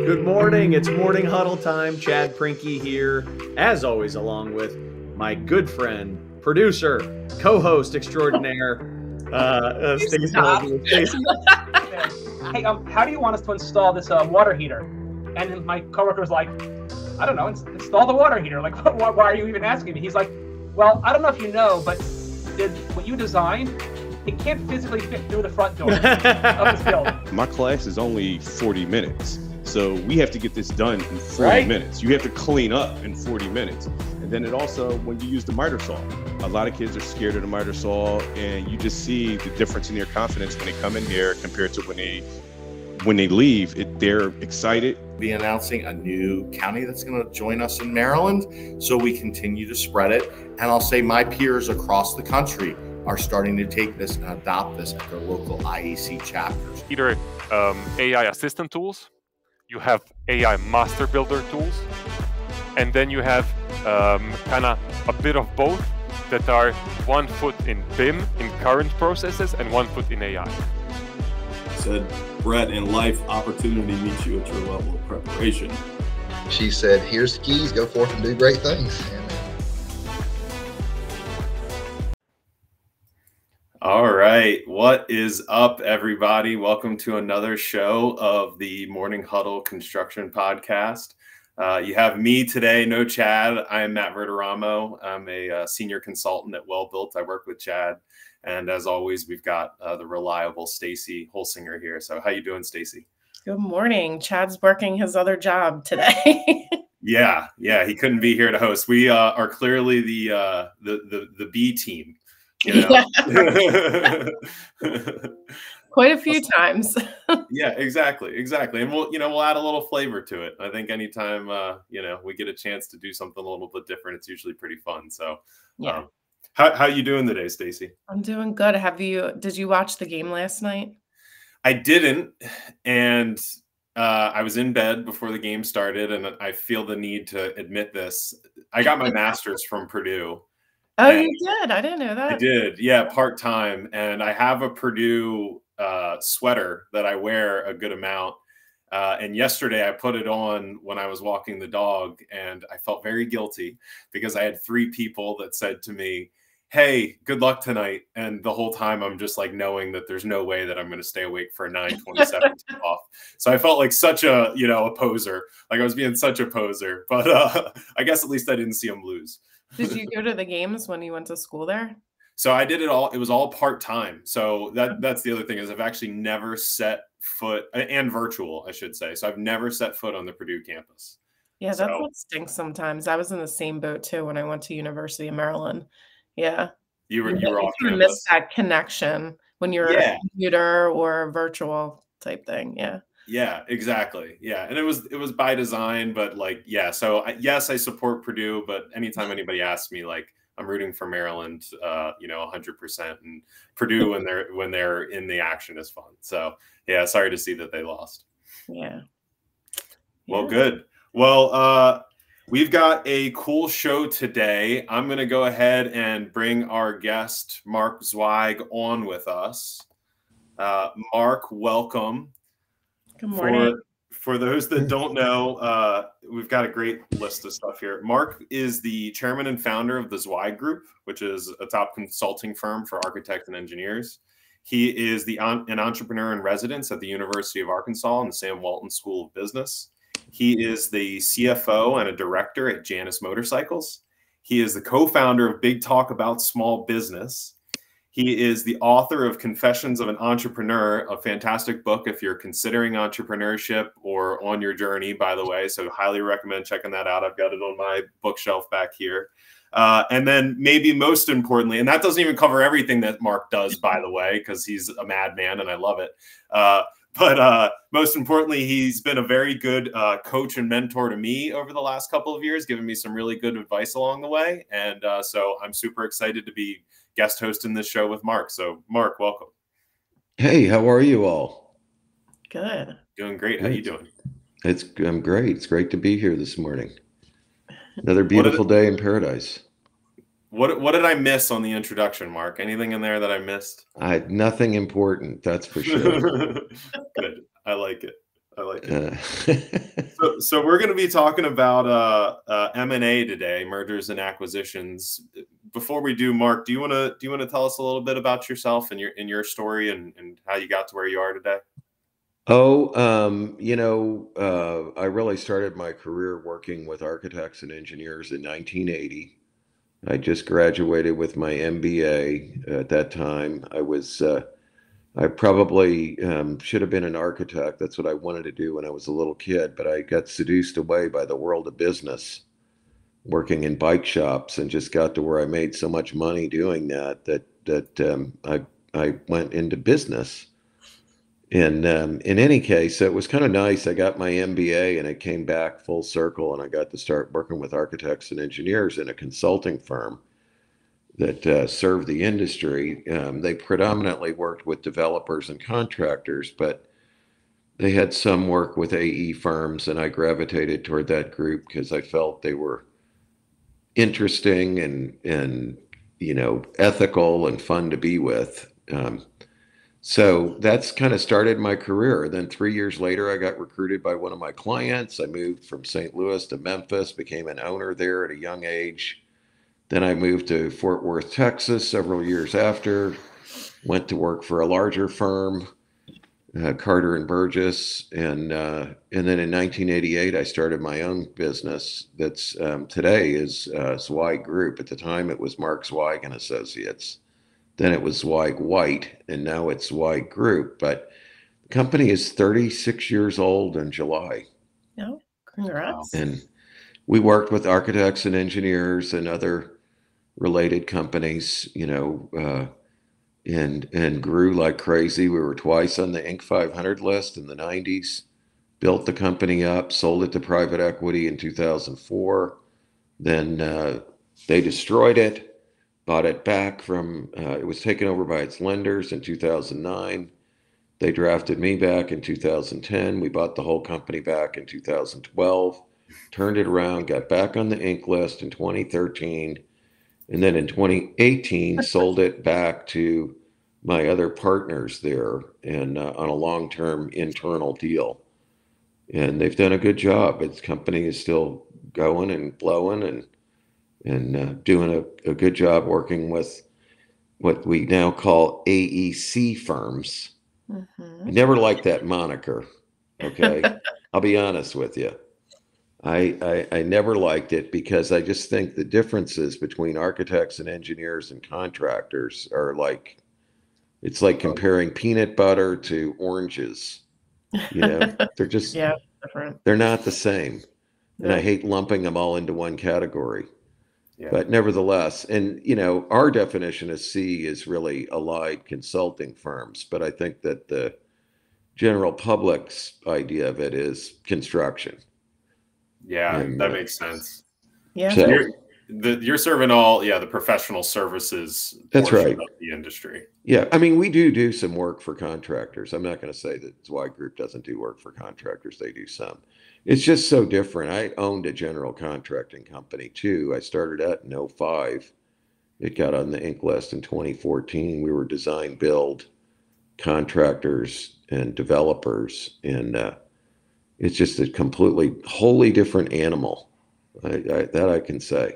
Good morning. It's morning huddle time. Chad Prinky here, as always, along with my good friend, producer, co-host extraordinaire, Stacey. Hey, how do you want us to install this water heater? And my coworker was like, I don't know, install the water heater. Like, why are you even asking me? He's like, well, I don't know if you know, but what you designed, it can't physically fit through the front door of this building. My class is only 40 minutes. So we have to get this done in 40 minutes. You have to clean up in 40 minutes. And then it also, when you use the miter saw, a lot of kids are scared of the miter saw, and you just see the difference in their confidence when they come in here compared to when they leave. They're excited. Be announcing a new county that's going to join us in Maryland, so we continue to spread it. And I'll say my peers across the country are starting to take this and adopt this at their local IEC chapters. Either AI assistant tools, you have AI master builder tools, and then you have kind of a bit of both that are 1 foot in BIM, in current processes, and 1 foot in AI. Said, Brett, in life, opportunity meets you at your level of preparation. She said, here's the keys, go forth and do great things. All right. What is up, everybody? Welcome to another show of the Morning Huddle Construction Podcast. You have me today, no Chad. I am Matt Verderamo. I'm a senior consultant at Well-Built. I work with Chad. And as always, we've got the reliable Stacey Holsinger here. So how you doing, Stacey? Good morning. Chad's working his other job today. Yeah, he couldn't be here to host. We are clearly the B team. You know? Yeah. Quite a few times. Yeah, exactly. And we'll add a little flavor to it. I think anytime we get a chance to do something a little bit different, it's usually pretty fun. So yeah. How you doing today, Stacey? I'm doing good. Did you watch the game last night? I didn't, and I was in bed before the game started, and I feel the need to admit this. I got my master's from Purdue. Oh, you did? I didn't know that. I did, yeah, part-time. And I have a Purdue sweater that I wear a good amount. And yesterday I put it on when I was walking the dog, and I felt very guilty because I had 3 people that said to me, hey, good luck tonight. And the whole time I'm just like knowing that there's no way that I'm going to stay awake for a 9:27 tip-off. So I felt like such a poser. Like I was being such a poser. But I guess at least I didn't see them lose. Did you go to the games when you went to school there? So I did it all. It was all part-time. So that's the other thing is I've actually never set foot, and virtual, I should say. So I've never set foot on the Purdue campus. Yeah, that's what stinks sometimes. I was in the same boat too when I went to University of Maryland. Yeah. You were off campus. Miss that connection when you're a computer or a virtual type thing. Yeah. Yeah, exactly. Yeah. And it was by design, but so yes, I support Purdue, but anytime anybody asks me, like, I'm rooting for Maryland, 100%, and Purdue when they're in the action is fun. So yeah, sorry to see that they lost. Yeah. Well, good. Well, we've got a cool show today. I'm going to go ahead and bring our guest, Mark Zweig, on with us. Mark, welcome. Good morning. For those that don't know, we've got a great list of stuff here. Mark is the chairman and founder of the Zweig Group, which is a top consulting firm for architects and engineers. He is an entrepreneur in residence at the University of Arkansas and the Sam Walton School of Business. He is the CFO and a director at Janus Motorcycles. He is the co-founder of Big Talk About Small Business. He is the author of Confessions of an Entrepreneur, a fantastic book if you're considering entrepreneurship or on your journey, by the way. So highly recommend checking that out. I've got it on my bookshelf back here. And then maybe most importantly, and that doesn't even cover everything that Mark does, by the way, because he's a madman and I love it. But most importantly, he's been a very good coach and mentor to me over the last couple of years, giving me some really good advice along the way. And so I'm super excited to be guest hosting this show with Mark. So Mark, welcome. Hey, how are you all? Good. Doing great. How you doing? I'm great. It's great to be here this morning. Another beautiful day in paradise. What did I miss on the introduction, Mark? Anything in there that I missed? Nothing important, that's for sure. Good. I like it. I like it. So we're going to be talking about M&A today, mergers and acquisitions. Before we do, Mark, do you want to tell us a little bit about yourself and your story and how you got to where you are today? I really started my career working with architects and engineers in 1980. I just graduated with my MBA at that time. I probably should have been an architect. That's what I wanted to do when I was a little kid, but I got seduced away by the world of business, working in bike shops, and just got to where I made so much money doing that I went into business. And in any case, it was kind of nice. I got my MBA and it came back full circle, and I got to start working with architects and engineers in a consulting firm that served the industry. They predominantly worked with developers and contractors, but they had some work with AE firms, and I gravitated toward that group because I felt they were interesting and ethical and fun to be with. So that's kind of started my career. Then 3 years later, I got recruited by one of my clients. I moved from St. Louis to Memphis, became an owner there at a young age. Then I moved to Fort Worth, Texas several years after, went to work for a larger firm, Carter and Burgess. And then in 1988, I started my own business that's today is Zweig Group. At the time, it was Mark Zweig and Associates. Then it was Zweig White, and now it's Zweig Group. But the company is 36 years old in July. Oh, congrats. And we worked with architects and engineers and other related companies, and grew like crazy. We were twice on the Inc. 500 list in the 90s, built the company up, sold it to private equity in 2004. Then they destroyed it, bought it back from, it was taken over by its lenders in 2009. They drafted me back in 2010. We bought the whole company back in 2012, turned it around, got back on the Inc. list in 2013. And then in 2018, sold it back to my other partners there and on a long-term internal deal. And they've done a good job. Its company is still going and blowing and doing a good job working with what we now call AEC firms. I never liked that moniker. Okay. I'll be honest with you. I never liked it because I just think the differences between architects and engineers and contractors are like, it's like comparing peanut butter to oranges. They're just, different. They're not the same. And I hate lumping them all into one category. Yeah. But nevertheless, and our definition of C is really allied consulting firms. But I think that the general public's idea of it is construction. Yeah, and that makes sense. Yeah. So, you're serving all, the professional services. That's right. Of the industry. Yeah, I mean, we do some work for contractors. I'm not going to say that Zweig Group doesn't do work for contractors. They do some. It's just so different. I owned a general contracting company too. I started out in 2005. It got on the Inc. list in 2014. We were design build contractors and developers, and it's just a wholly different animal. That I can say.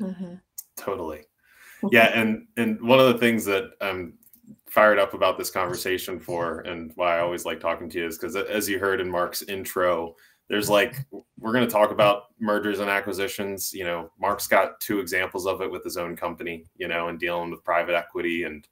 Mm-hmm. Totally. Yeah, and one of the things that I'm fired up about this conversation for, and why I always like talking to you, is because as you heard in Mark's intro, there's we're going to talk about mergers and acquisitions. Mark's got 2 examples of it with his own company, and dealing with private equity. And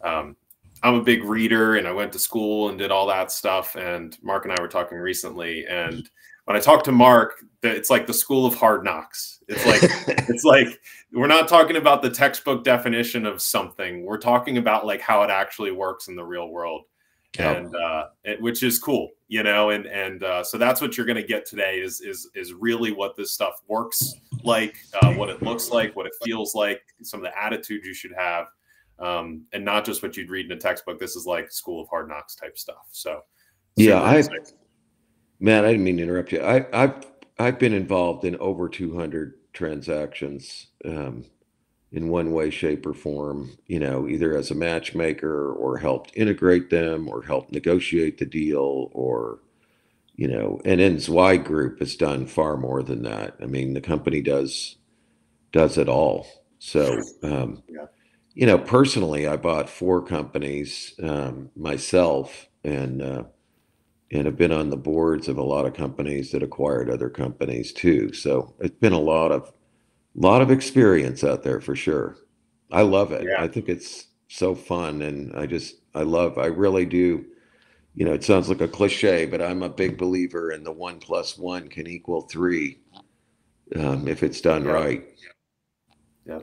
I'm a big reader, and I went to school and did all that stuff. And Mark and I were talking recently, and when I talk to Mark, it's like the school of hard knocks. It's like we're not talking about the textbook definition of something. We're talking about how it actually works in the real world, and which is cool, And so that's what you're going to get today is really what this stuff works like, what it looks like, what it feels like, some of the attitude you should have, and not just what you'd read in a textbook. This is like school of hard knocks type stuff. So yeah, Matt, I didn't mean to interrupt you. I've been involved in over 200 transactions in one way, shape, or form, either as a matchmaker or helped integrate them or helped negotiate the deal or you know, and in Zweig Group has done far more than that. I mean, the company does it all. So, you know, personally, I bought 4 companies myself, and have been on the boards of a lot of companies that acquired other companies too. So it's been a lot of experience out there for sure. I love it. Yeah. I think it's so fun, and I really do. You know, it sounds like a cliche, but I'm a big believer in the 1 + 1 can equal 3 if it's done right. Yeah,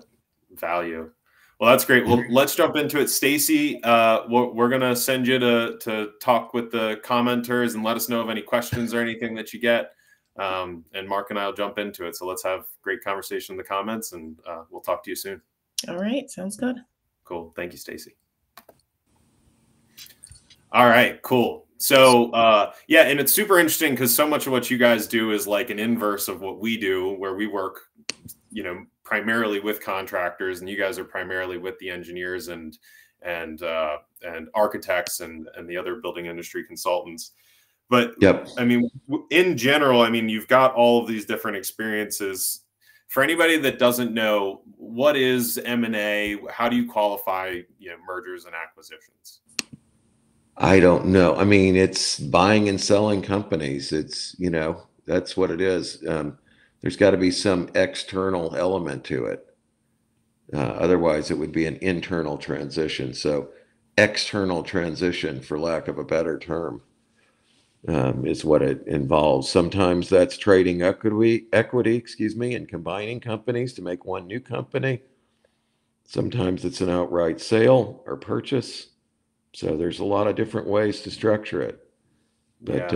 value. Well, that's great. Well, let's jump into it. Stacy, we're going to send you to talk with the commenters and let us know of any questions or anything that you get. And Mark and I will jump into it. So let's have great conversation in the comments, and we'll talk to you soon. All right. Sounds good. Cool. Thank you, Stacy. All right, cool. So, yeah, and it's super interesting because so much of what you guys do is like an inverse of what we do, where we work, you know, primarily with contractors, and you guys are primarily with the engineers and architects and the other building industry consultants. But I mean, in general, I mean, you've got all of these different experiences. For anybody that doesn't know, what is M&A? How do you qualify, you know, mergers and acquisitions? I don't know. I mean, it's buying and selling companies. It's, you know, that's what it is. There's got to be some external element to it. Otherwise, it would be an internal transition. So external transition, for lack of a better term, is what it involves. Sometimes that's trading equity, and combining companies to make one new company. Sometimes it's an outright sale or purchase. So there's a lot of different ways to structure it, but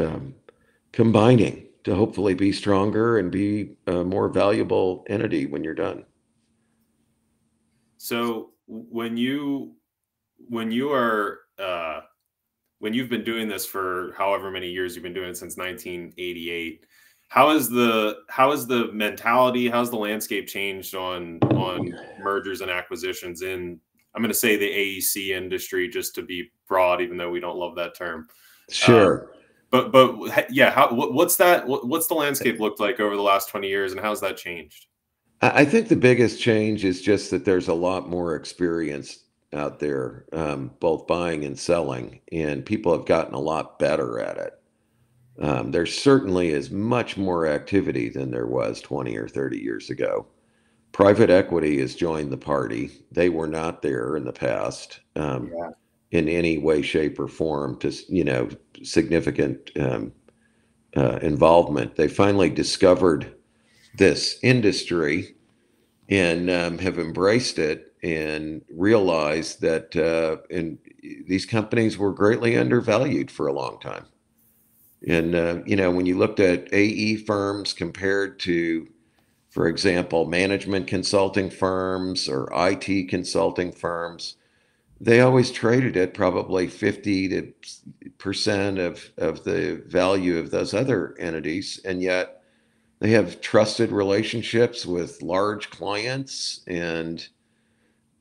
combining to hopefully be stronger and be a more valuable entity when you're done. So when you've been doing this for however many years you've been doing it, since 1988, how is the mentality, how's the landscape changed on mergers and acquisitions in, I'm going to say, the AEC industry, just to be broad, even though we don't love that term. Sure. But yeah, what's the landscape looked like over the last 20 years, and how's that changed? I think the biggest change is just that there's a lot more experience out there, both buying and selling, and people have gotten a lot better at it. There certainly is much more activity than there was 20 or 30 years ago. Private equity has joined the party. They were not there in the past in any way, shape, or form to, you know, significant involvement. They finally discovered this industry and have embraced it and realized that these companies were greatly undervalued for a long time. And, you know, when you looked at AE firms compared to, for example, management consulting firms or IT consulting firms, they always traded at probably 50% of the value of those other entities. And yet they have trusted relationships with large clients and,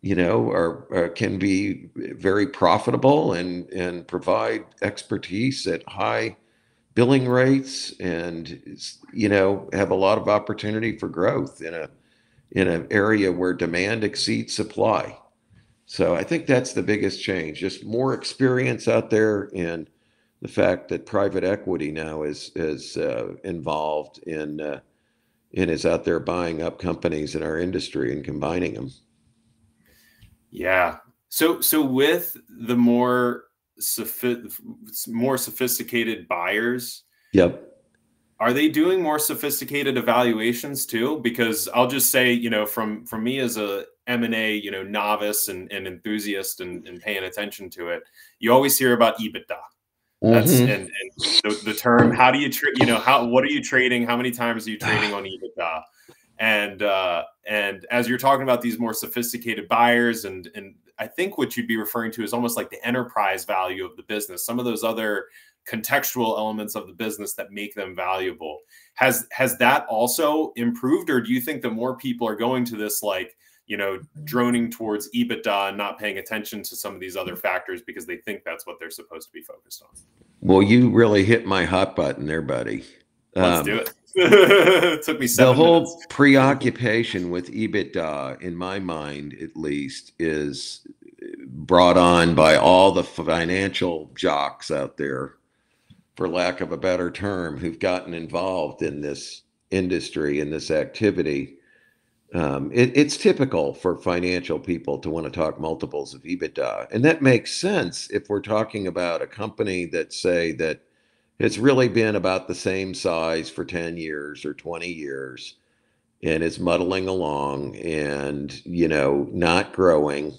you know, can be very profitable and provide expertise at high billing rates, and, you know, have a lot of opportunity for growth in an area where demand exceeds supply. So I think that's the biggest change, just more experience out there, and the fact that private equity now is involved in and is out there buying up companies in our industry and combining them. Yeah. So with the more sophisticated buyers, are they doing more sophisticated evaluations too? Because I'll just say, you know, from me as a M&A, you know, novice and enthusiast and paying attention to it, you always hear about EBITDA. That's and the term, how do you trade, you know, what are you trading, how many times are you trading on EBITDA? And as you're talking about these more sophisticated buyers, and I think what you'd be referring to is almost like the enterprise value of the business, some of those other contextual elements of the business that make them valuable. Has that also improved, or do you think that more people are going to this, like, droning towards EBITDA and not paying attention to some of these other factors because they think that's what they're supposed to be focused on. Well, you really hit my hot button there, buddy. Let's do it. It took me 7 minutes. The whole preoccupation with EBITDA, in my mind at least, is brought on by all the financial jocks out there, for lack of a better term, who've gotten involved in this industry and this activity. It's typical for financial people to want to talk multiples of EBITDA. And that makes sense if we're talking about a company that, say, that it's really been about the same size for 10 years or 20 years and is muddling along and, not growing.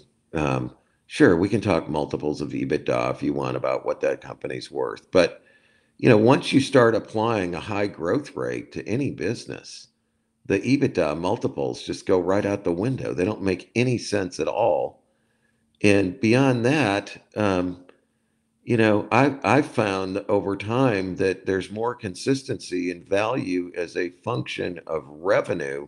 Sure, we can talk multiples of EBITDA if you want about what that company's worth. But, once you start applying a high growth rate to any business, the EBITDA multiples just go right out the window. They don't make any sense at all. And beyond that, I've found over time that there's more consistency in value as a function of revenue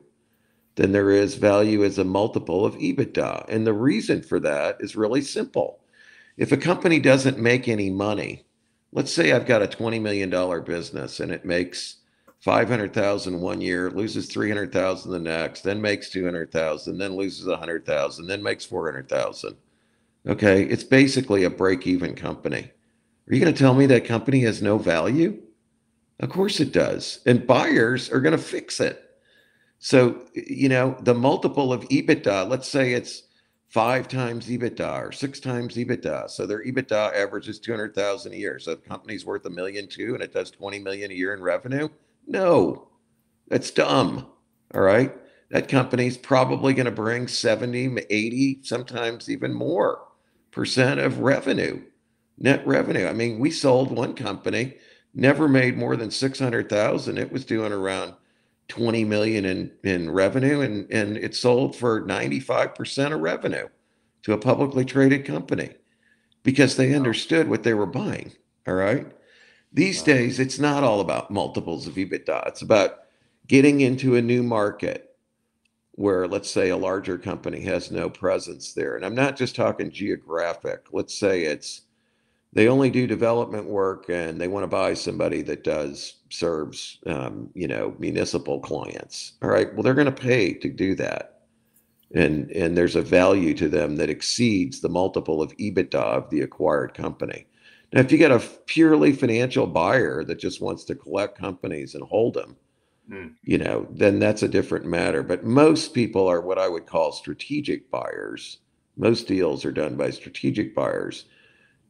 than there is value as a multiple of EBITDA. And the reason for that is really simple. If a company doesn't make any money, let's say I've got a $20 million business and it makes $500,000 one year, loses $300,000 the next, then makes $200,000, then loses $100,000, then makes $400,000. Okay, it's basically a break-even company. Are you going to tell me that company has no value? Of course it does. And buyers are going to fix it. So, the multiple of EBITDA, let's say it's 5 times EBITDA or 6 times EBITDA. So their EBITDA averages $200,000 a year. So the company's worth $1.2 million and it does $20 million a year in revenue. No, that's dumb. All right. That company's probably going to bring 70, 80, sometimes even more % of revenue, net revenue. I mean, we sold one company, never made more than 600,000. It was doing around 20 million in revenue, and it sold for 95% of revenue to a publicly traded company because they understood what they were buying. All right. These days, it's not all about multiples of EBITDA. It's about getting into a new market where, let's say, a larger company has no presence there. And I'm not just talking geographic. Let's say they only do development work and they want to buy somebody that serves, municipal clients. All right. Well, they're going to pay to do that. And there's a value to them that exceeds the multiple of EBITDA of the acquired company. Now, if you get a purely financial buyer that just wants to collect companies and hold them, then that's a different matter. But most people are what I would call strategic buyers. Most deals are done by strategic buyers.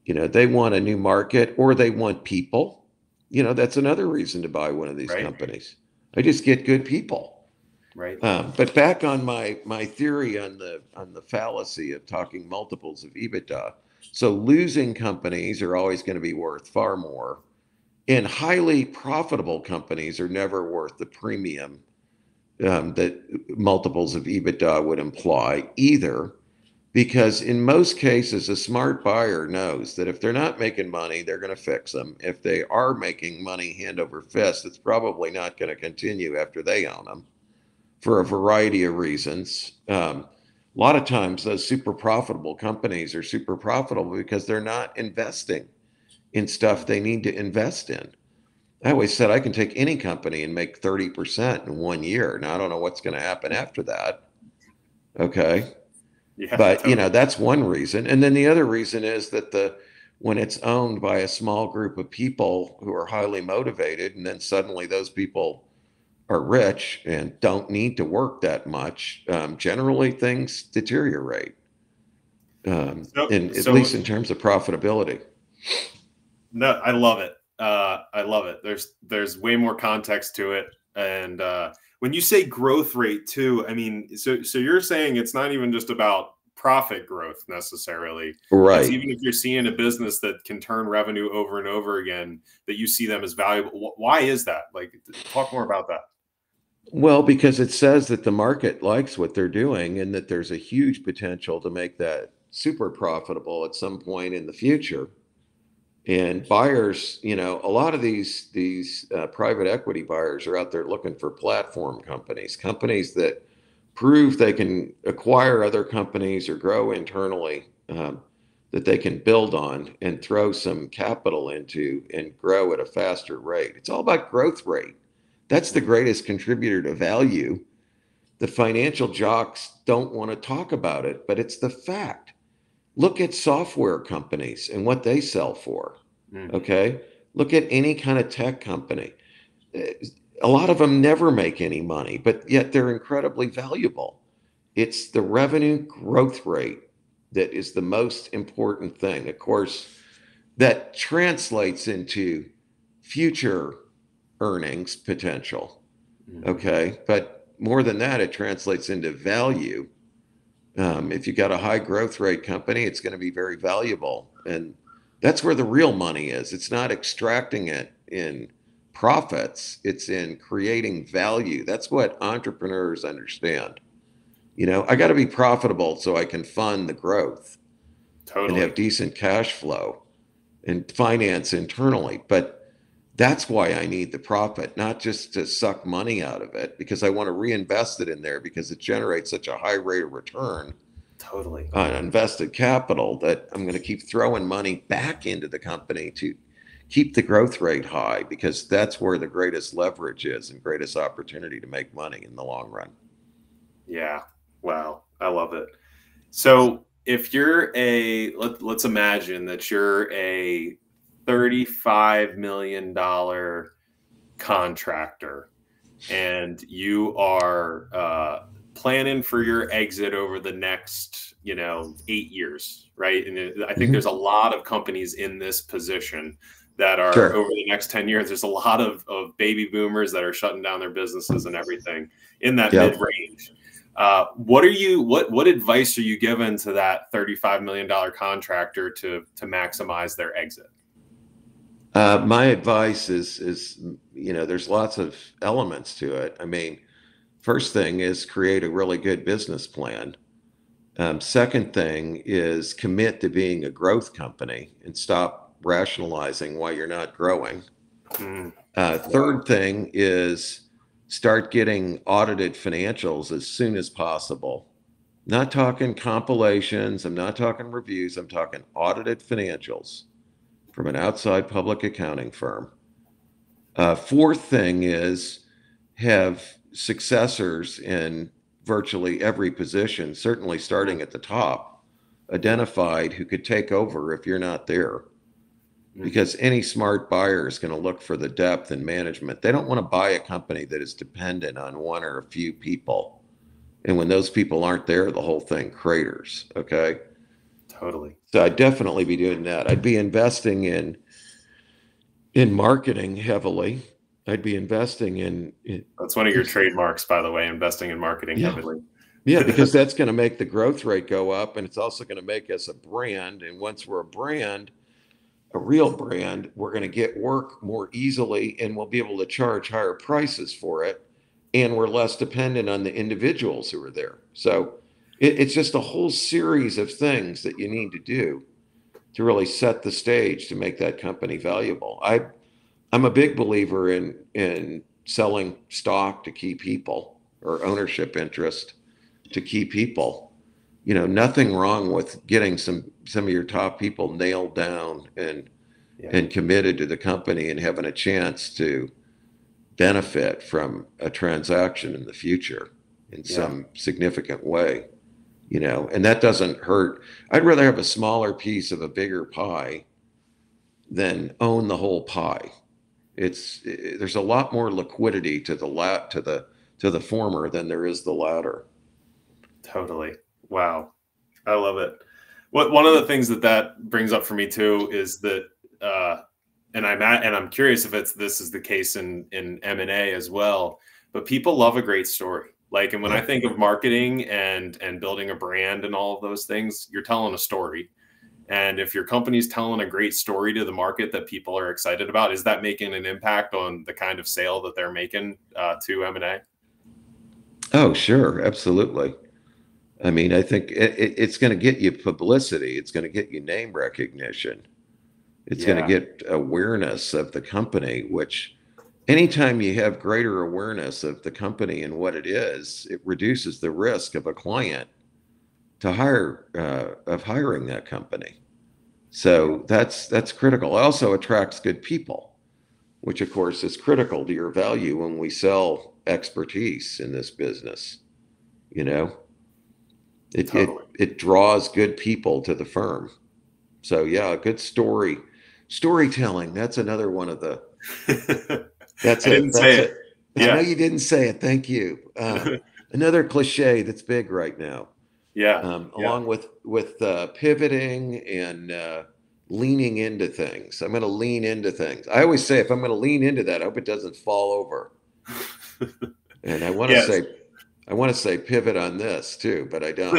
They want a new market or they want people. That's another reason to buy one of these companies. I just get good people. Right. But back on my theory on the fallacy of talking multiples of EBITDA. So losing companies are always going to be worth far more. And highly profitable companies are never worth the premium that multiples of EBITDA would imply either. Because in most cases, a smart buyer knows that if they're not making money, they're going to fix them. If they are making money hand over fist, it's probably not going to continue after they own them for a variety of reasons. A lot of times those super profitable companies are super profitable because they're not investing in stuff they need to invest in. I always said I can take any company and make 30% in 1 year. Now, I don't know what's going to happen after that. Okay. Yeah, but totally. that's one reason. And then the other reason is that when it's owned by a small group of people who are highly motivated, and then suddenly those people are rich and don't need to work that much, generally things deteriorate. At least in terms of profitability. No, I love it. I love it. There's way more context to it. And when you say growth rate too, I mean, so you're saying it's not even just about profit growth necessarily. Right. It's even if you're seeing a business that can turn revenue over and over again, that you see them as valuable. Why is that? Like, talk more about that. Well, because it says that the market likes what they're doing and that there's a huge potential to make that super profitable at some point in the future. And buyers, a lot of these private equity buyers are out there looking for platform companies that prove they can acquire other companies or grow internally that they can build on and throw some capital into and grow at a faster rate. It's all about growth rate. That's the greatest contributor to value. The financial jocks don't want to talk about it, but it's the fact. Look at software companies and what they sell for. Okay. Look at any kind of tech company. A lot of them never make any money, but yet they're incredibly valuable. It's the revenue growth rate that is the most important thing. Of course, that translates into future earnings potential. Okay. But more than that, it translates into value. If you got a high growth rate company, it's going to be very valuable. And that's where the real money is. It's not extracting it in profits. It's in creating value. That's what entrepreneurs understand. You know, I got to be profitable so I can fund the growth and have decent cash flow and finance internally. But that's why I need the profit, not just to suck money out of it, because I want to reinvest it in there because it generates such a high rate of return on invested capital that I'm going to keep throwing money back into the company to keep the growth rate high, because that's where the greatest leverage is and greatest opportunity to make money in the long run. Yeah. Wow. I love it. So if you're let's imagine that you're a $35 million contractor and you are planning for your exit over the next, 8 years, right? And I think there's a lot of companies in this position that are over the next 10 years. There's a lot of baby boomers that are shutting down their businesses and everything in that mid-range. What advice are you giving to that $35 million contractor to maximize their exit? My advice is, there's lots of elements to it. I mean, first thing is create a really good business plan. Second thing is commit to being a growth company and stop rationalizing why you're not growing. Third thing is start getting audited financials as soon as possible. Not talking compilations. I'm not talking reviews. I'm talking audited financials from an outside public accounting firm. Fourth thing is have successors in virtually every position, certainly starting at the top, identified who could take over if you're not there. Because any smart buyer is going to look for the depth in management. They don't want to buy a company that is dependent on one or a few people. And when those people aren't there, the whole thing craters. Okay. Totally. So I'd definitely be doing that. I'd be investing in marketing heavily. I'd be investing in that's one of your trademarks, by the way, investing in marketing heavily. Yeah, because that's going to make the growth rate go up, and it's also going to make us a brand. And once we're a brand, a real brand, we're going to get work more easily, and we'll be able to charge higher prices for it. And we're less dependent on the individuals who are there. So it's just a whole series of things that you need to do to really set the stage to make that company valuable. I'm a big believer in selling stock to key people or ownership interest to key people. Nothing wrong with getting some of your top people nailed down and committed to the company and having a chance to benefit from a transaction in the future in some significant way, and that doesn't hurt. I'd rather have a smaller piece of a bigger pie than own the whole pie. There's a lot more liquidity to the former than there is the latter. Totally. Wow. I love it. One of the things that brings up for me too is that, and I'm curious if this is the case in M&A as well, but people love a great story. Like, and when I think of marketing and building a brand and all of those things, you're telling a story. And if your company's telling a great story to the market that people are excited about, is that making an impact on the kind of sale that they're making to M&A? Oh, sure. Absolutely. I mean, I think it's going to get you publicity. It's going to get you name recognition. It's going to get awareness of the company, which anytime you have greater awareness of the company and what it is, it reduces the risk of a client to hiring that company. So that's critical. It also attracts good people, which of course is critical to your value when we sell expertise in this business. You know, it draws good people to the firm. So yeah, good storytelling. That's another one of the. That's it. Yeah. I know you didn't say it. Thank you. Another cliche that's big right now. Yeah. Along with pivoting and leaning into things. I'm going to lean into things. I always say, if I'm going to lean into that, I hope it doesn't fall over. And I want to say pivot on this too, but I don't.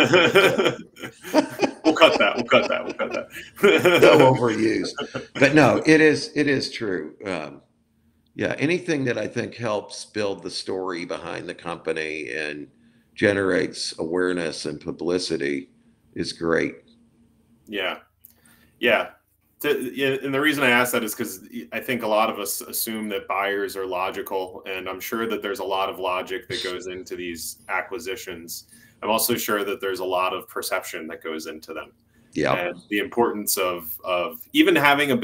We'll cut that. No overused. But no, it is true. Yeah, anything that I think helps build the story behind the company and generates awareness and publicity is great. Yeah. And the reason I ask that is because I think a lot of us assume that buyers are logical, and I'm sure that there's a lot of logic that goes into these acquisitions. I'm also sure that there's a lot of perception that goes into them. Yeah. And the importance of even having a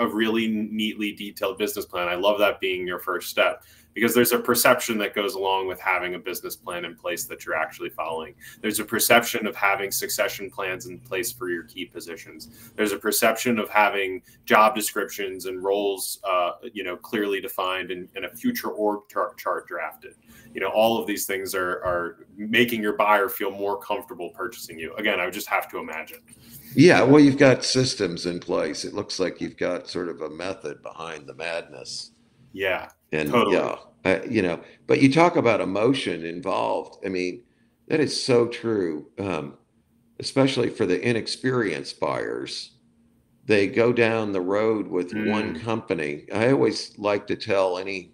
really neatly detailed business plan. I love that being your first step, because there's a perception that goes along with having a business plan in place that you're actually following. There's a perception of having succession plans in place for your key positions. There's a perception of having job descriptions and roles, clearly defined and a future org chart drafted. All of these things are making your buyer feel more comfortable purchasing you. Again, I would just have to imagine. Yeah, well, you've got systems in place. It looks like you've got sort of a method behind the madness. Yeah, and totally. Yeah, but you talk about emotion involved. I mean, that is so true, especially for the inexperienced buyers. They go down the road with one company. I always like to tell any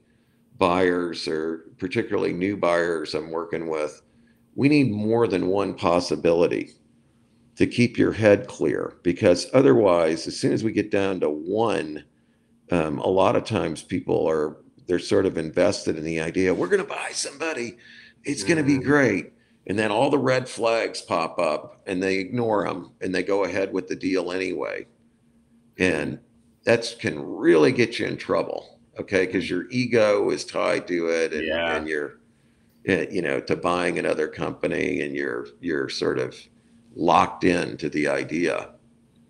buyers, or particularly new buyers I'm working with, we need more than one possibility to keep your head clear, because otherwise, as soon as we get down to one, a lot of times they're sort of invested in the idea, we're going to buy somebody, it's going to be great. And then all the red flags pop up and they ignore them and they go ahead with the deal anyway. And that can really get you in trouble. Okay. Because your ego is tied to it, and you're, to buying another company, and you're sort of locked into the idea.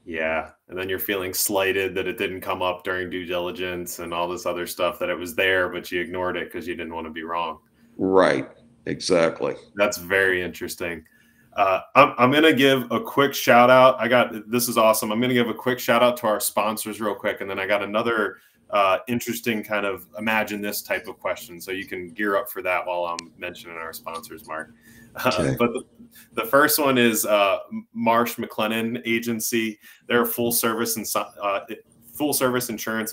Yeah. And then you're feeling slighted that it didn't come up during due diligence and all this other stuff, that it was there, but you ignored it because you didn't want to be wrong. Right. Exactly. That's very interesting. I'm going to give a quick shout out. This is awesome. I'm going to give a quick shout out to our sponsors real quick. And then I got another interesting kind of imagine this type of question. So you can gear up for that while I'm mentioning our sponsors, Mark. Okay. But the first one is Marsh McLennan Agency. They're a full service insurance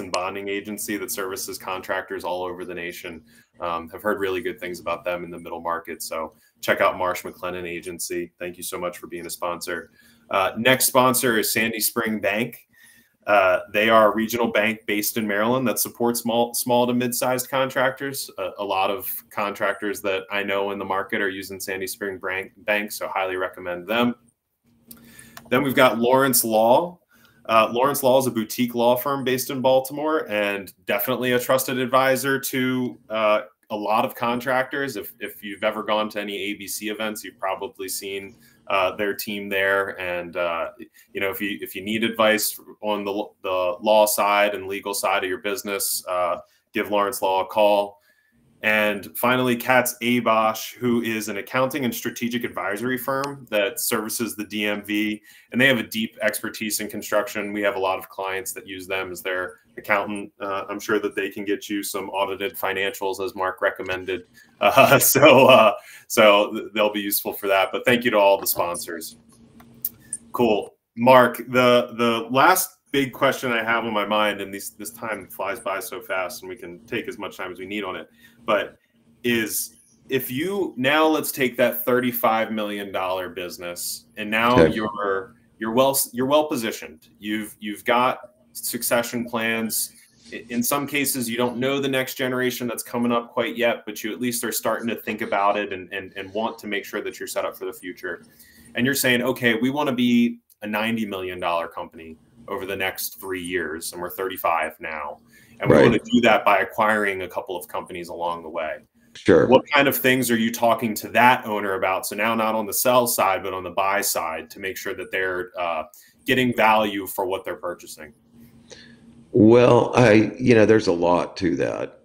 and bonding agency that services contractors all over the nation. Have heard really good things about them in the middle market. So check out Marsh McLennan Agency. Thank you so much for being a sponsor. Next sponsor is Sandy Spring Bank. They are a regional bank based in Maryland that supports small to mid-sized contractors. A lot of contractors that I know in the market are using Sandy Spring Bank, so highly recommend them. Then we've got Lawrence Law. Lawrence Law is a boutique law firm based in Baltimore, and definitely a trusted advisor to a lot of contractors. If you've ever gone to any ABC events, you've probably seen their team there. And if you need advice on the law side and legal side of your business, give Lawrence Law a call. And finally, Katz Abosch, who is an accounting and strategic advisory firm that services the DMV, and they have a deep expertise in construction. We have a lot of clients that use them as their accountant. I'm sure that they can get you some audited financials, as Mark recommended. So they'll be useful for that. But thank you to all the sponsors. Cool. Mark, the last big question I have on my mind, and this time flies by so fast, and we can take as much time as we need on it, but is if you now let's take that $35 million business, and now you're well positioned. You've got succession plans. in some cases, you don't know the next generation that's coming up quite yet, but you at least are starting to think about it and want to make sure that you're set up for the future. And you're saying, okay, we want to be a $90 million company over the next 3 years, and we're 35 now. And we want to do that by acquiring a couple of companies along the way. Sure. What kind of things are you talking to that owner about? So now not on the sell side, but on the buy side, to make sure that they're getting value for what they're purchasing? Well, there's a lot to that.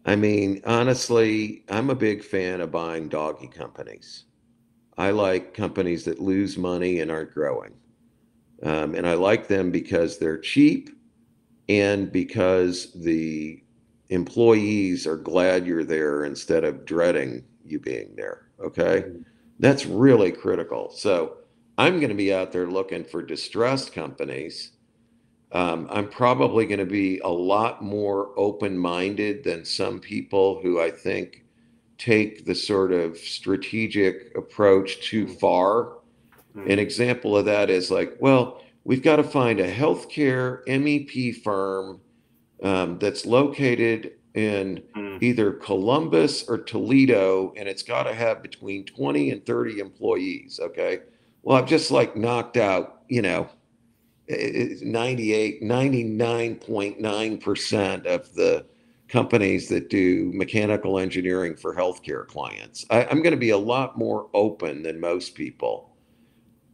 I mean, honestly, I'm a big fan of buying doggy companies. I like companies that lose money and aren't growing. And I like them because they're cheap and because the employees are glad you're there instead of dreading you being there. Okay. That's really critical. So I'm going to be out there looking for distressed companies. I'm probably going to be a lot more open-minded than some people who I think take the sort of strategic approach too far. An example of that is like, well, we've got to find a healthcare MEP firm that's located in either Columbus or Toledo, and it's got to have between 20 and 30 employees. Okay. Well, I've just like knocked out, 99.9% of the companies that do mechanical engineering for healthcare clients. I'm going to be a lot more open than most people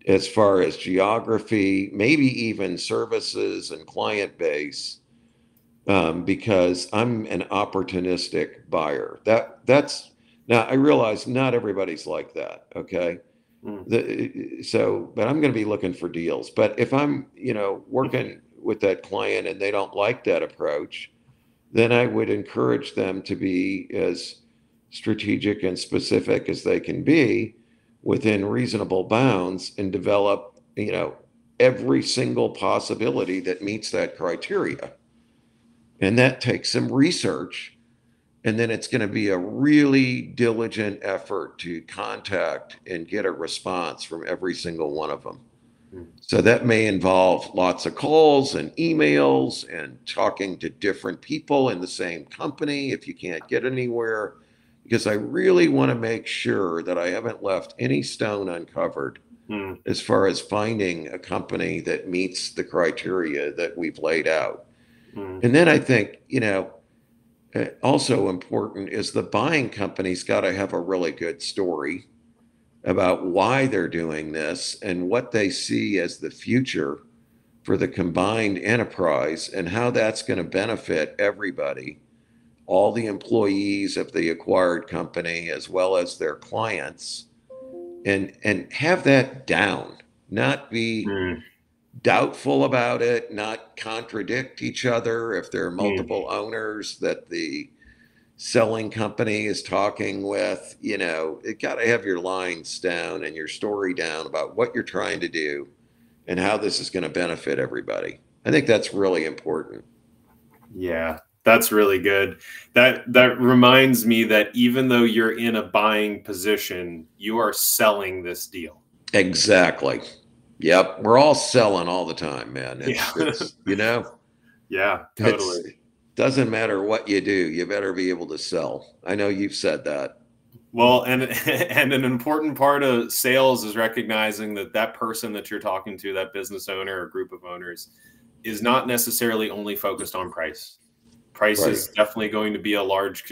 as far as geography, maybe even services and client base, because I'm an opportunistic buyer. That's now I realize not everybody's like that. Okay. But I'm going to be looking for deals. But if I'm, working with that client and they don't like that approach, then I would encourage them to be as strategic and specific as they can be within reasonable bounds and develop, every single possibility that meets that criteria. And that takes some research. And then it's going to be a really diligent effort to contact and get a response from every single one of them. So that may involve lots of calls and emails and talking to different people in the same company if you can't get anywhere, because I really want to make sure that I haven't left any stone uncovered as far as finding a company that meets the criteria that we've laid out. And then I think, also important is the buying company's got to have a really good story about why they're doing this and what they see as the future for the combined enterprise and how that's going to benefit everybody, all the employees of the acquired company, as well as their clients, and have that down, not be doubtful about it, not contradict each other if there are multiple owners that the selling company is talking with. It got to have your lines down and your story down about what you're trying to do and how this is going to benefit everybody. I think that's really important. Yeah, that's really good. That reminds me that even though you're in a buying position, you are selling this deal. Exactly. Yep. We're all selling all the time, man. It's Yeah, totally. Doesn't matter what you do, you better be able to sell. I know you've said that. Well, and an important part of sales is recognizing that person that you're talking to, that business owner or group of owners, is not necessarily only focused on price. Price is definitely going to be a large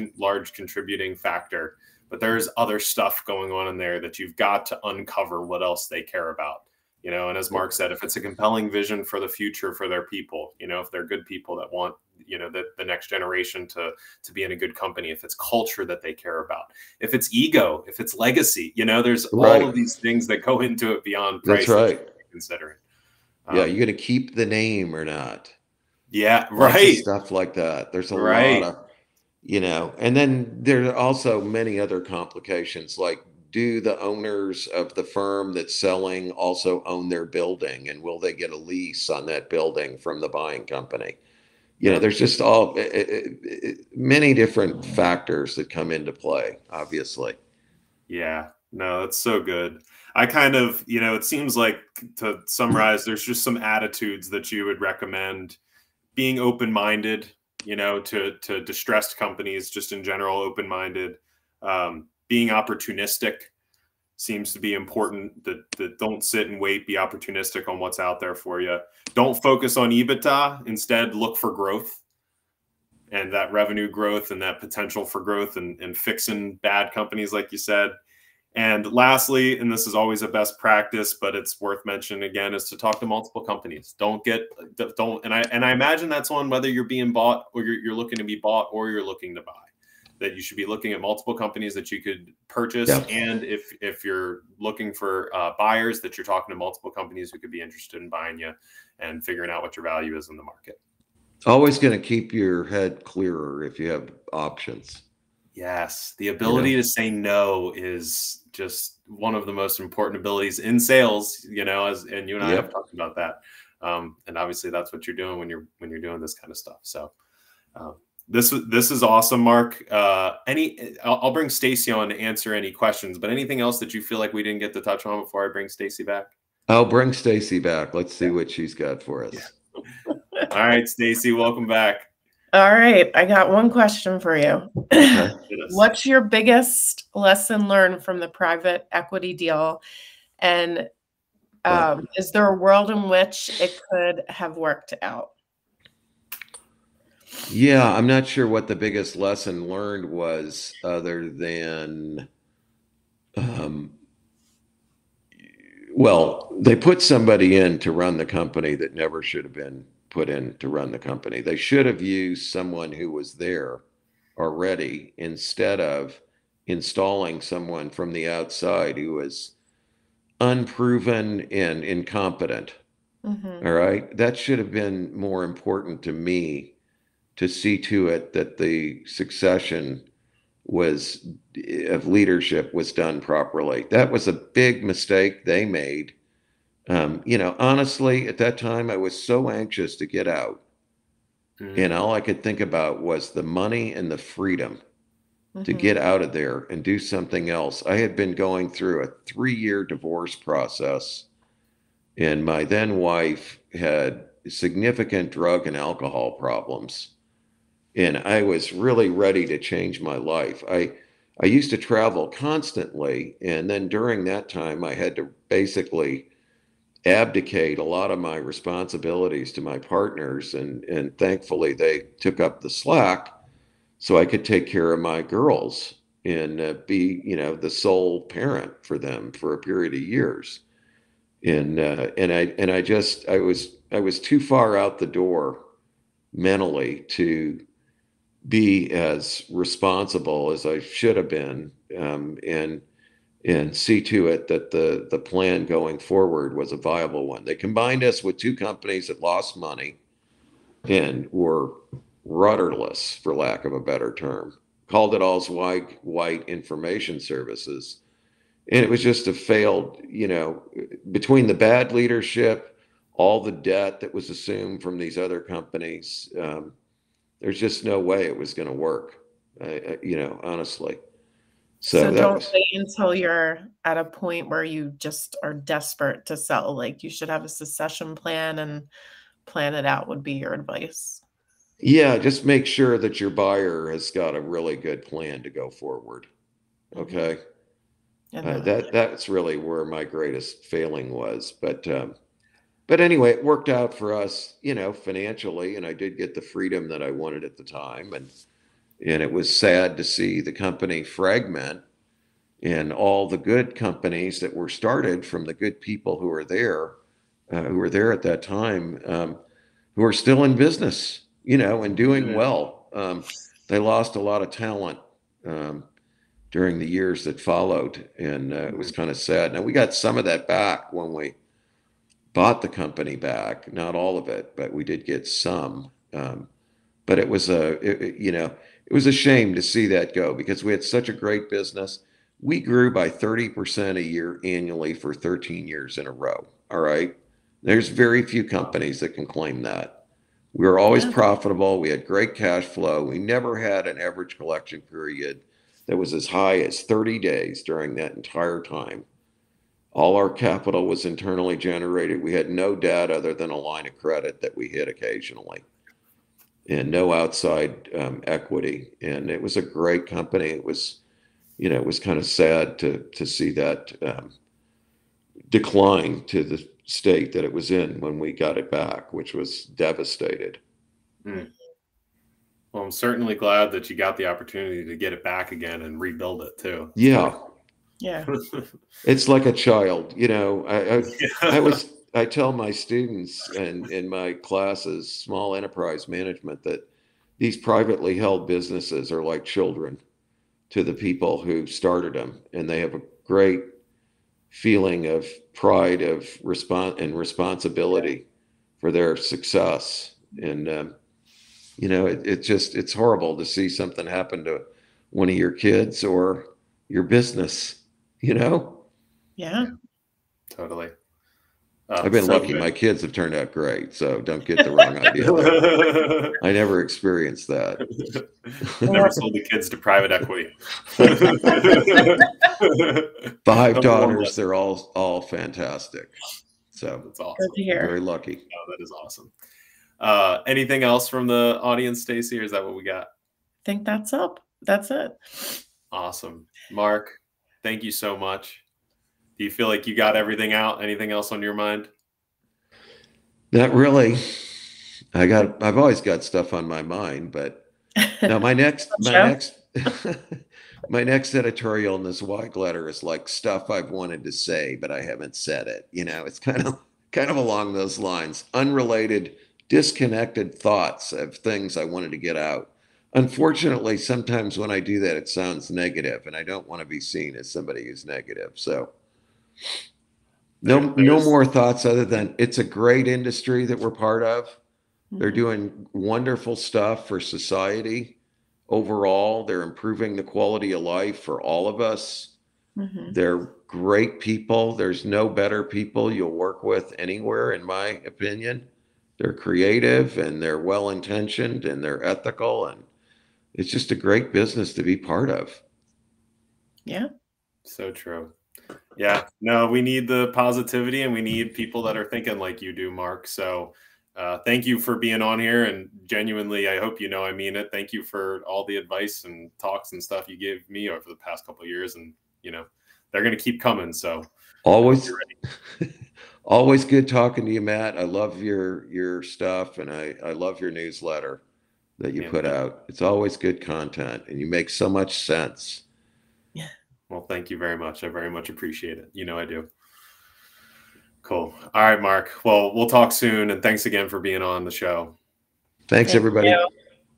contributing factor, but there's other stuff going on in there that you've got to uncover what else they care about. And as Mark said, if it's a compelling vision for the future for their people, if they're good people that want, the next generation to be in a good company, if it's culture that they care about, if it's ego, if it's legacy, there's all of these things that go into it beyond price. That's right. Considering. You're going to keep the name or not. Yeah, right. Stuff like that. There's a lot of, and then there are also many other complications, like, do the owners of the firm that's selling also own their building, and will they get a lease on that building from the buying company? There's just many different factors that come into play, obviously. Yeah, no, that's so good. I kind of, it seems like, to summarize, there's just some attitudes that you would recommend being open-minded, to distressed companies, just in general, open-minded, being opportunistic seems to be important. That don't sit and wait, be opportunistic on what's out there for you. Don't focus on EBITDA. Instead, look for growth and that revenue growth and that potential for growth and fixing bad companies, like you said. And lastly, and this is always a best practice, but it's worth mentioning again, is to talk to multiple companies. And I imagine that's on whether you're being bought or you're looking to be bought or you're looking to buy, that you should be looking at multiple companies that you could purchase. Yeah. And if you're looking for buyers, that you're talking to multiple companies who could be interested in buying you and figuring out what your value is in the market. Always going to keep your head clearer if you have options. Yes. The ability to say no is just one of the most important abilities in sales, and you and I have talked about that. And obviously that's what you're doing when you're doing this kind of stuff. So this is awesome, Mark. I'll bring Stacy on to answer any questions, but anything else that you feel like we didn't get to touch on before I bring Stacy back? I'll bring Stacy back. Let's see what she's got for us. Yeah. All right, Stacy, welcome back. All right, I got one question for you. What's your biggest lesson learned from the private equity deal? And is there a world in which it could have worked out? Yeah, I'm not sure what the biggest lesson learned was, other than, they put somebody in to run the company that never should have been put in to run the company. They should have used someone who was there already instead of installing someone from the outside who was unproven and incompetent. Mm-hmm. All right. That should have been more important to me, to see to it that the succession of leadership was done properly. That was a big mistake they made. Honestly, at that time, I was so anxious to get out. Mm-hmm. And all I could think about was the money and the freedom to get out of there and do something else. I had been going through a 3-year divorce process, and my then wife had significant drug and alcohol problems. And I was really ready to change my life. I used to travel constantly. And then during that time, I had to basically abdicate a lot of my responsibilities to my partners. And thankfully, they took up the slack so I could take care of my girls and be, the sole parent for them for a period of years. And I was too far out the door mentally to be as responsible as I should have been, and see to it that the plan going forward was a viable one. They combined us with 2 companies that lost money and were rudderless, for lack of a better term. Called it All's White Information Services. And it was just a failed, between the bad leadership, all the debt that was assumed from these other companies, there's just no way it was going to work, honestly. So don't wait until you're at a point where you just are desperate to sell. Like, you should have a succession plan and plan it out, would be your advice. Yeah, just make sure that your buyer has got a really good plan to go forward. Okay. That's really where my greatest failing was. But anyway, it worked out for us, financially, and I did get the freedom that I wanted at the time. And it was sad to see the company fragment, and all the good companies that were started from the good people who were there at that time, who are still in business, and doing well. They lost a lot of talent during the years that followed, and it was kind of sad. Now, we got some of that back when we bought the company back, not all of it, but we did get some. But it was it was a shame to see that go, because we had such a great business. We grew by 30% a year annually for 13 years in a row. All right. There's very few companies that can claim that. We were always profitable. We had great cash flow. We never had an average collection period that was as high as 30 days during that entire time. All our capital was internally generated. We had no debt other than a line of credit that we hit occasionally. and no outside equity. And it was a great company. It was, it was kind of sad to see that decline to the state that it was in when we got it back, which was devastated. Mm. Well, I'm certainly glad that you got the opportunity to get it back again and rebuild it too. Yeah. Yeah. It's like a child, I tell my students and in my classes, small enterprise management, that these privately held businesses are like children to the people who started them, and they have a great feeling of pride of responsibility for their success. And it's horrible to see something happen to one of your kids or your business. Yeah, totally. I've been lucky. Good. My kids have turned out great, so don't get the wrong idea. I never experienced that. Never sold the kids to private equity. 5 daughters, they're all fantastic. So that's awesome. Good to hear. Very lucky. Oh, that is awesome. Anything else from the audience, Stacy, or is that what we got? I think that's up. That's it. Awesome. Mark, thank you so much. Do you feel like you got everything out? Anything else on your mind? Not really. I've always got stuff on my mind, but no, my next editorial in this white letter is like stuff I've wanted to say, but I haven't said it. It's kind of along those lines, unrelated, disconnected thoughts of things I wanted to get out. Unfortunately, sometimes when I do that, it sounds negative, and I don't want to be seen as somebody who's negative. So no more thoughts other than it's a great industry that we're part of. Mm-hmm. They're doing wonderful stuff for society overall. They're improving the quality of life for all of us. Mm-hmm. They're great people. There's no better people you'll work with anywhere, in my opinion. They're creative and they're well-intentioned and they're ethical, and it's just a great business to be part of. Yeah. So true. Yeah, no, we need the positivity and we need people that are thinking like you do, Mark. So thank you for being on here, and genuinely, I hope I mean it. Thank you for all the advice and talks and stuff you gave me over the past couple of years, and they're going to keep coming. So always good talking to you, Matt. I love your stuff, and I love your newsletter that you put out. It's always good content, and you make so much sense. Yeah. Well, thank you very much. I very much appreciate it. I do. Cool. All right, Mark. Well, we'll talk soon, and thanks again for being on the show. Thanks, everybody.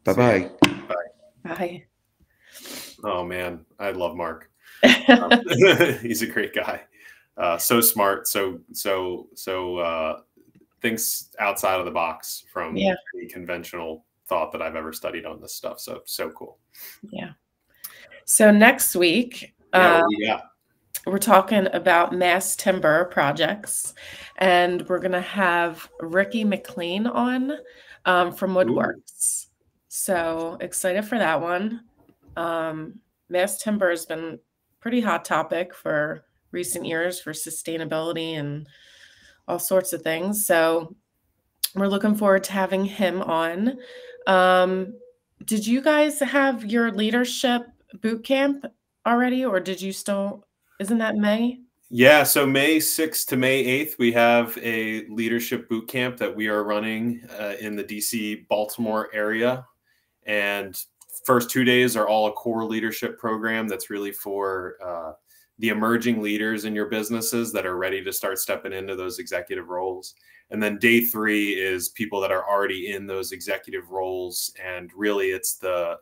Bye-bye. Bye. Bye. Oh, man. I love Mark. He's a great guy. So smart. So thinks outside of the box from any conventional thought that I've ever studied on this stuff. So cool. Yeah. So next week, we're talking about mass timber projects, and we're going to have Ricky McLean on from Woodworks. So excited for that one. Mass timber has been a pretty hot topic for recent years for sustainability and all sorts of things. So we're looking forward to having him on. Did you guys have your leadership boot camp already, or did you still, isn't that May? Yeah, so May 6th to May 8th, we have a leadership boot camp that we are running in the DC, Baltimore area. And first 2 days are all a core leadership program that's really for the emerging leaders in your businesses that are ready to start stepping into those executive roles. And then day 3 is people that are already in those executive roles. And really it's the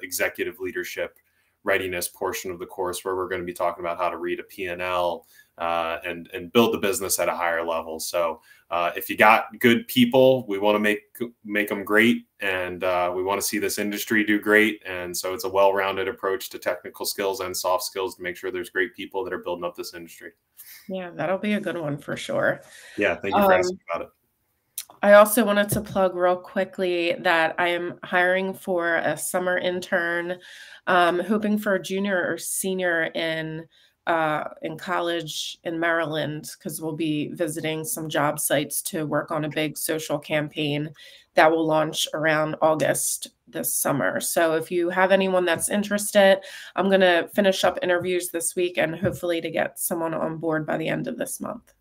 executive leadership readiness portion of the course, where we're going to be talking about how to read a P&L and build the business at a higher level. So if you got good people, we want to make them great, and we want to see this industry do great. And so it's a well-rounded approach to technical skills and soft skills to make sure there's great people that are building up this industry. Yeah, that'll be a good one for sure. Yeah, thank you for asking about it. I also wanted to plug real quickly that I am hiring for a summer intern, hoping for a junior or senior in college in Maryland, because we'll be visiting some job sites to work on a big social campaign that will launch around August this summer. So if you have anyone that's interested, I'm going to finish up interviews this week and hopefully to get someone on board by the end of this month.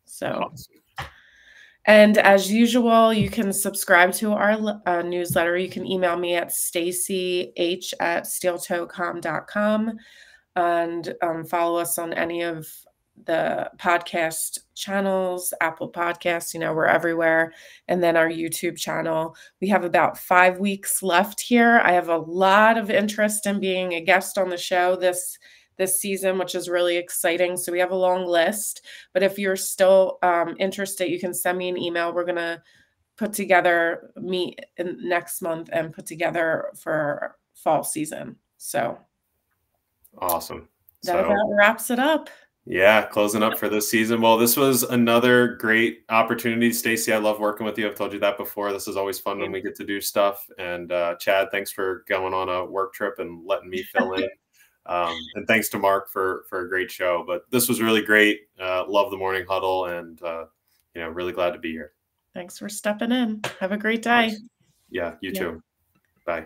So, and as usual, you can subscribe to our newsletter. You can email me at stacyh@steeltoecom.com and follow us on any of the podcast channels, Apple Podcasts, we're everywhere. And then our YouTube channel. We have about 5 weeks left here. I have a lot of interest in being a guest on the show this season, which is really exciting. So we have a long list, but if you're still interested, you can send me an email. We're going to meet next month and put together for fall season. So awesome. That about wraps it up. Yeah, closing up for this season. Well, this was another great opportunity. Stacy, I love working with you. I've told you that before. This is always fun when we get to do stuff. And Chad, thanks for going on a work trip and letting me fill in. And thanks to Mark for a great show. But this was really great. Love the morning huddle, and really glad to be here. Thanks for stepping in. Have a great day. Yeah, you too. Bye.